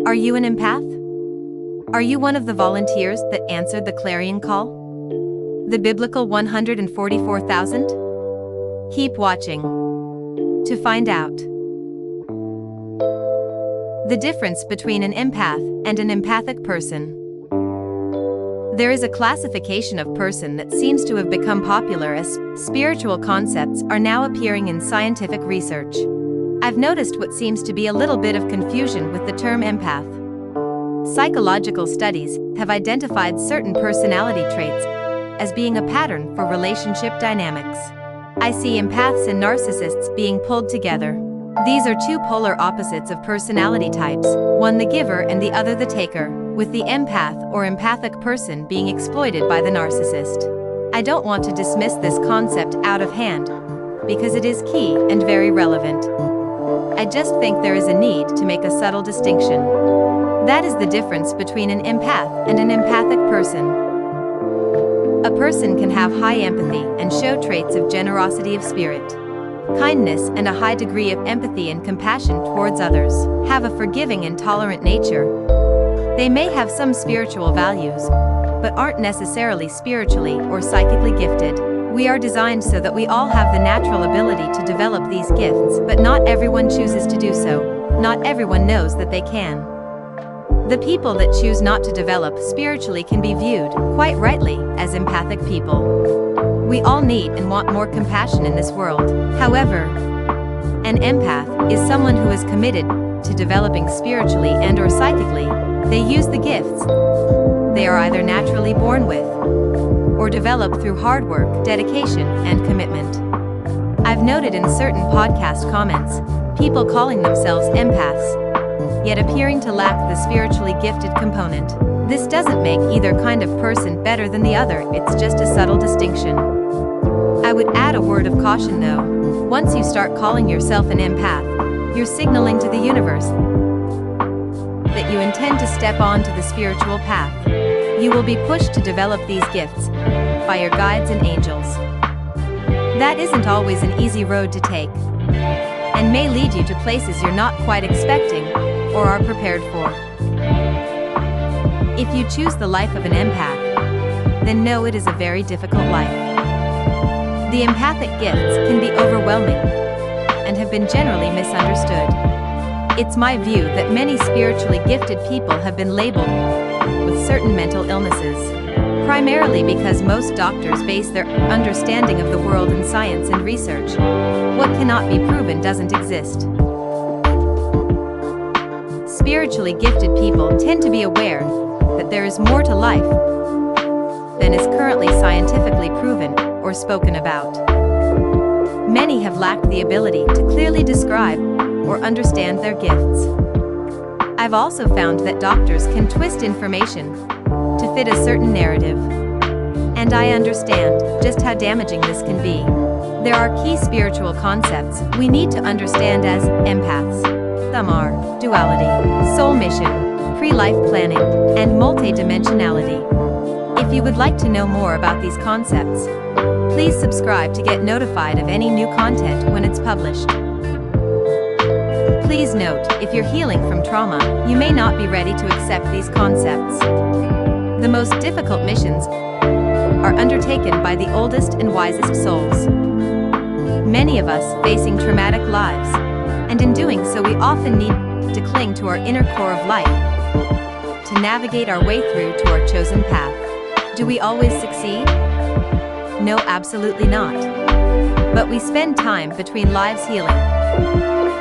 Are you an empath? Are you one of the volunteers that answered the Clarion Call? The biblical 144,000? Keep watching to find out. The difference between an empath and an empathic person. There is a classification of person that seems to have become popular as spiritual concepts are now appearing in scientific research. I've noticed what seems to be a little bit of confusion with the term empath. Psychological studies have identified certain personality traits as being a pattern for relationship dynamics. I see empaths and narcissists being pulled together. These are two polar opposites of personality types, one the giver and the other the taker, with the empath or empathic person being exploited by the narcissist. I don't want to dismiss this concept out of hand, because it is key and very relevant. I just think there is a need to make a subtle distinction. That is the difference between an empath and an empathic person. A person can have high empathy and show traits of generosity of spirit, kindness and a high degree of empathy and compassion towards others, have a forgiving and tolerant nature. They may have some spiritual values, but aren't necessarily spiritually or psychically gifted. We are designed so that we all have the natural ability to develop these gifts, but not everyone chooses to do so. Not everyone knows that they can. The people that choose not to develop spiritually can be viewed, quite rightly, as empathic people. We all need and want more compassion in this world. However, an empath is someone who is committed to developing spiritually and/or psychically. They use the gifts they are either naturally born with or develop through hard work, dedication, and commitment. I've noted in certain podcast comments, people calling themselves empaths, yet appearing to lack the spiritually gifted component. This doesn't make either kind of person better than the other, it's just a subtle distinction. I would add a word of caution though. Once you start calling yourself an empath, you're signaling to the universe that you intend to step onto the spiritual path. You will be pushed to develop these gifts by your guides and angels. That isn't always an easy road to take, and may lead you to places you're not quite expecting or are prepared for. If you choose the life of an empath, then know it is a very difficult life. The empathic gifts can be overwhelming and have been generally misunderstood. It's my view that many spiritually gifted people have been labeled with certain mental illnesses, primarily because most doctors base their understanding of the world in science and research. What cannot be proven doesn't exist. Spiritually gifted people tend to be aware that there is more to life than is currently scientifically proven or spoken about. Many have lacked the ability to clearly describe or understand their gifts. I've also found that doctors can twist information to fit a certain narrative, and I understand just how damaging this can be. There are key spiritual concepts we need to understand as empaths. Some are duality, soul mission, pre-life planning, and multidimensionality. If you would like to know more about these concepts, please subscribe to get notified of any new content when it's published. Please note, if you're healing from trauma, you may not be ready to accept these concepts. The most difficult missions are undertaken by the oldest and wisest souls. Many of us facing traumatic lives, and in doing so we often need to cling to our inner core of light to navigate our way through to our chosen path. Do we always succeed? No, absolutely not. But we spend time between lives healing,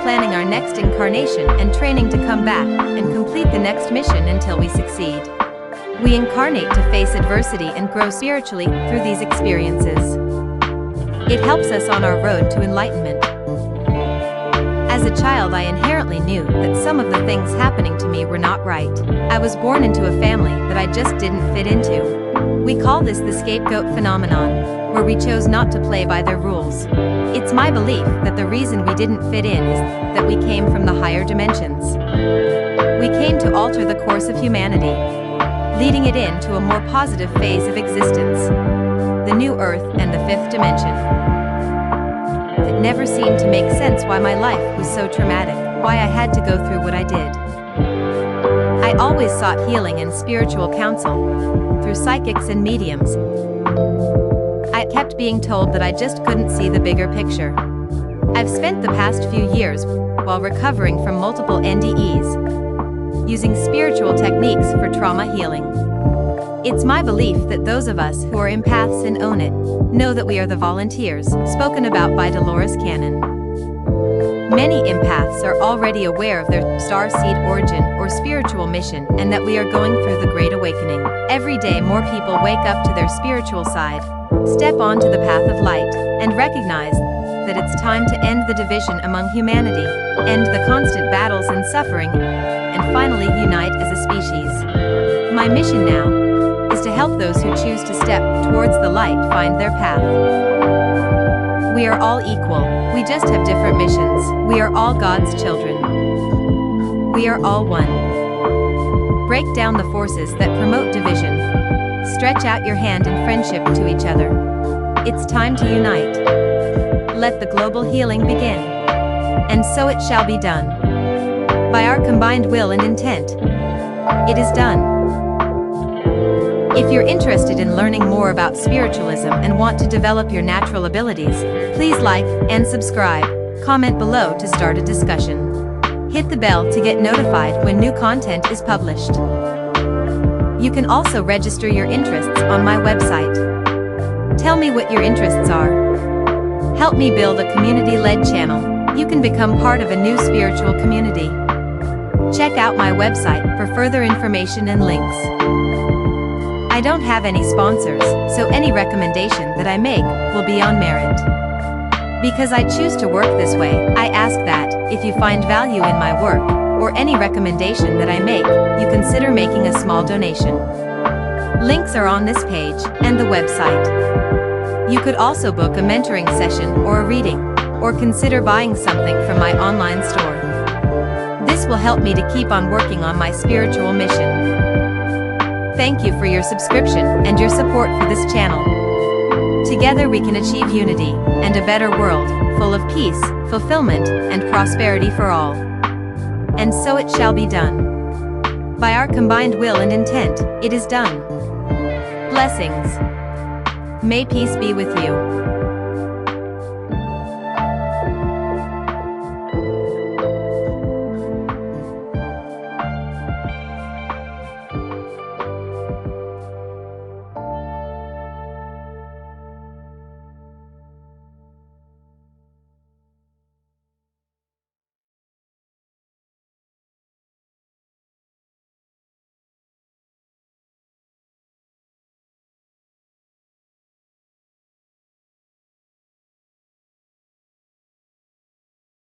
planning our next incarnation and training to come back and complete the next mission until we succeed. We incarnate to face adversity and grow spiritually through these experiences. It helps us on our road to enlightenment. As a child, I inherently knew that some of the things happening to me were not right. I was born into a family that I just didn't fit into. We call this the scapegoat phenomenon, where we chose not to play by their rules. It's my belief that the reason we didn't fit in is that we came from the higher dimensions. We came to alter the course of humanity, leading it into a more positive phase of existence, the new earth and the fifth dimension. It never seemed to make sense why my life was so traumatic, why I had to go through what I did. always sought healing and spiritual counsel through psychics and mediums. I kept being told that I just couldn't see the bigger picture. I've spent the past few years, while recovering from multiple NDEs, using spiritual techniques for trauma healing. It's my belief that those of us who are empaths and own it, know that we are the volunteers, spoken about by Deloris Cannon. Many empaths are already aware of their starseed origin or spiritual mission and that we are going through the Great Awakening. Every day more people wake up to their spiritual side, step onto the path of light, and recognize that it's time to end the division among humanity, end the constant battles and suffering, and finally unite as a species. My mission now is to help those who choose to step towards the light find their path. We are all equal, we just have different missions. We are all God's children. We are all one. Break down the forces that promote division. Stretch out your hand in friendship to each other. It's time to unite. Let the global healing begin. And so it shall be done. By our combined will and intent, it is done. If you're interested in learning more about spiritualism and want to develop your natural abilities, please like and subscribe. Comment below to start a discussion. Hit the bell to get notified when new content is published. You can also register your interests on my website. Tell me what your interests are. Help me build a community-led channel. You can become part of a new spiritual community. Check out my website for further information and links. I don't have any sponsors, so any recommendation that I make will be on merit. Because I choose to work this way, I ask that, if you find value in my work, or any recommendation that I make, you consider making a small donation. Links are on this page, and the website. You could also book a mentoring session or a reading, or consider buying something from my online store. This will help me to keep on working on my spiritual mission. Thank you for your subscription and your support for this channel. Together we can achieve unity and a better world, full of peace, fulfillment, and prosperity for all. And so it shall be done. By our combined will and intent, it is done. Blessings. May peace be with you.